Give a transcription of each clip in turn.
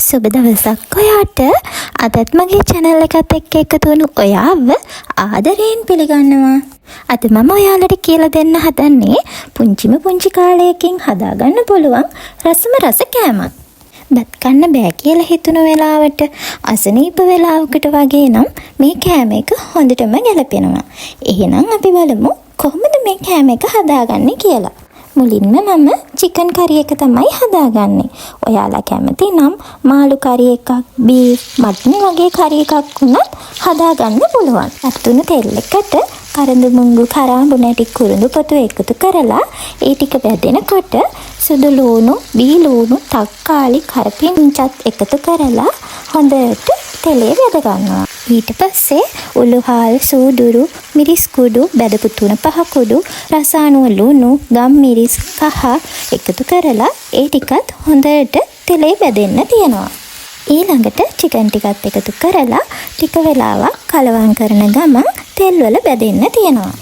සුබ දවසක් ඔයාට. අදත් මගේ channel එකත් එක්ක එකතු වුණු ඔයාව ආදරයෙන් පිළිගන්නවා. අද මම ඔයාලට කියලා දෙන්න හදන්නේ පුංචි කාලයකින් හදාගන්න පුළුවන් රසම රස කෑමක්. බත් කන්න බෑ කියලා හිතුන වෙලාවට අසනීප වෙලාවකට වගේ නම් මේ කෑම එක හොඳටම ගැලපෙනවා. එහෙනම් අපි බලමු කොහොමද මේ කෑම එක හදාගන්නේ කියලා. මුලින්ම මම චිකන් කරි එක තමයි හදාගන්නේ. ඔයාලා කැමති නම් මාළු කරි එකක්, බීෆ්, මටන් වගේ කරි එකක් වුණත් හදාගන්න පුළුවන්. අතුණු තෙල් එකට කරඳු මුංගු, කරාඹු නැටි, කුරුඳු පොතු එකතු කරලා ඒ ටික වැදෙනකොට සුදු ලූණු, බී ලූණු, තක්කාලි, කරපිංචත් එකතු කරලා හොඳට තෙලේ වැද ගන්නවා. ඊට පස්සේ උළුහාල්, සූදුරු, මිරිස් කුඩු, බැදපු 3-5 කුඩු, රසායන ලුණු, ගම් මිරිස්, කහ එකතු කරලා ඒ ටිකත් හොඳට තෙලේ වැදෙන්න තියනවා. ඊළඟට චිකන් ටිකත් එකතු කරලා ටික වෙලාවක් කලවම් කරන ගමන් තෙල් වල බැදෙන්න තියනවා.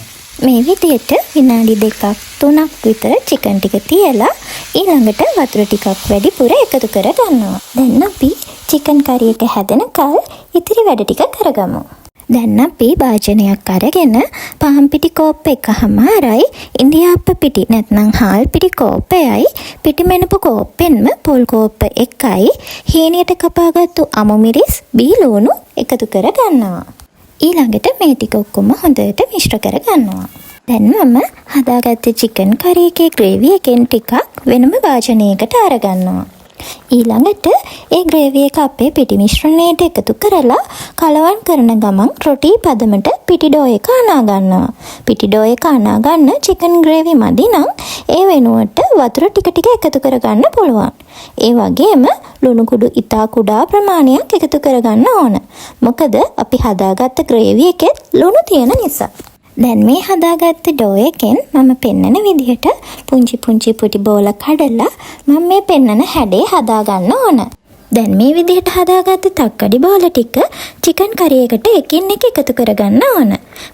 මේ විදිහට විනාඩි 2-3ක් විතර චිකන් ටික තියලා ඊළඟට වතුර ටිකක් වැඩිපුර එකතු කර ගන්නවා. දැන් අපි චිකන් කරි එක හැදෙනකල් ඉතිරි වැඩ ටික කරගමු. දැන් අපි භාජනයක් අරගෙන පාන් පිටි කෝප්ප එකමාරයි, ඉන්දියාප්ප පිටි නැත්නම් හාල් පිටි කෝප්පයයි, පිටිමෙනපු කෝප්පෙන්ම පොල් කෝප්ප එකයි, හීනියට කපාගත්තු අමු මිරිස්, බී ලූණු එකතු කර ගන්නවා. ඊළඟට මේ ටික ඔක්කොම හොඳට මිශ්‍ර කර ගන්නවා. දැන් මම හදාගත්ත චිකන් කරි එකේ ග්‍රේවි එකෙන් ටිකක් වෙනම භාජනයකට අරගන්නවා. ඊළඟට ඒ ග්‍රේවි එක අපේ පිටි මිශ්‍රණයට එකතු කරලා කලවම් කරන ගමන් රොටි පදමට පිටි ඩෝ එක අනා ගන්නවා. පිටි ඩෝ එක අනා ගන්න චිකන් ග්‍රේවි මදි නම් ඒ වෙනුවට වතුර ටික ටික එකතු කරගන්න පුළුවන්. ඒ වගේම ලුණු කුඩු ඉතා කුඩා ප්‍රමාණයක් එකතු කරගන්න ඕන. මොකද අපි හදාගත්ත ග්‍රේවි එකෙත් ලුණු තියෙන නිසා. දැන් මේ හදාගත්ත ඩෝ එකෙන් මම පෙන්නන විදිහට පුංචි පුටි බෝල කඩලා මම මේ පෙන්නන හැඩේ හදාගන්න ඕන. දැන් මේ විදිහට හදාගත්ත තක්කඩි බෝල ටික චිකන් කරි එකට එකින් එක එකතු කරගන්න ඕන.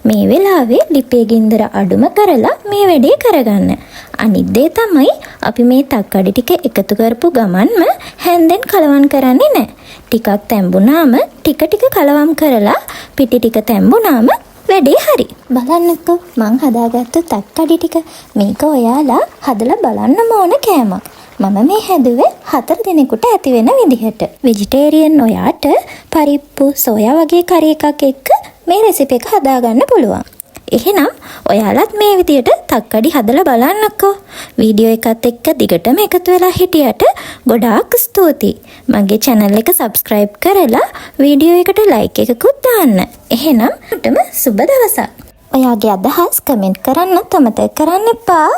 මේ වෙලාවේ ලිපේ ගින්දර අඩුම කරලා මේ වැඩේ කරගන්න. අනිත් දේ තමයි අපි මේ තක්කඩි ටික එකතු කරපු ගමන්ම හැන්දෙන් කලවම් කරන්නේ නැහැ. ටිකක් තැඹුණාම ටික කලවම් කරලා පිටි ටික තැඹුණාම වැඩේ හරි. බලන්නකෝ මං හදාගත්තු තක්කඩි ටික. මේක ඔයාලා හදලා බලන්න ඕන කෑමක්. මම මේ හැදුවේ 4 දිනෙකට ඇති වෙන විදිහට. වෙජිටේරියන් ඔයාට පරිප්පු, සෝයා වගේ කරි එකක් එක්ක මේ රෙසිපි එක හදාගන්න පුළුවන්. එහෙනම් ඔයාලත් මේ විදිහට තක්කඩි හදලා බලන්නකෝ. වීඩියෝ එකත් එක්ක දිගටම එකතු වෙලා හිටියට ගොඩාක් ස්තුතියි. මගේ channel එක subscribe කරලා වීඩියෝ එකට like එකකුත් දාන්න. එහෙනම් ඔයාලටම සුබ දවසක්. ඔයාගේ අදහස් කමෙන්ට් කරන්න අමතක කරන්න එපා.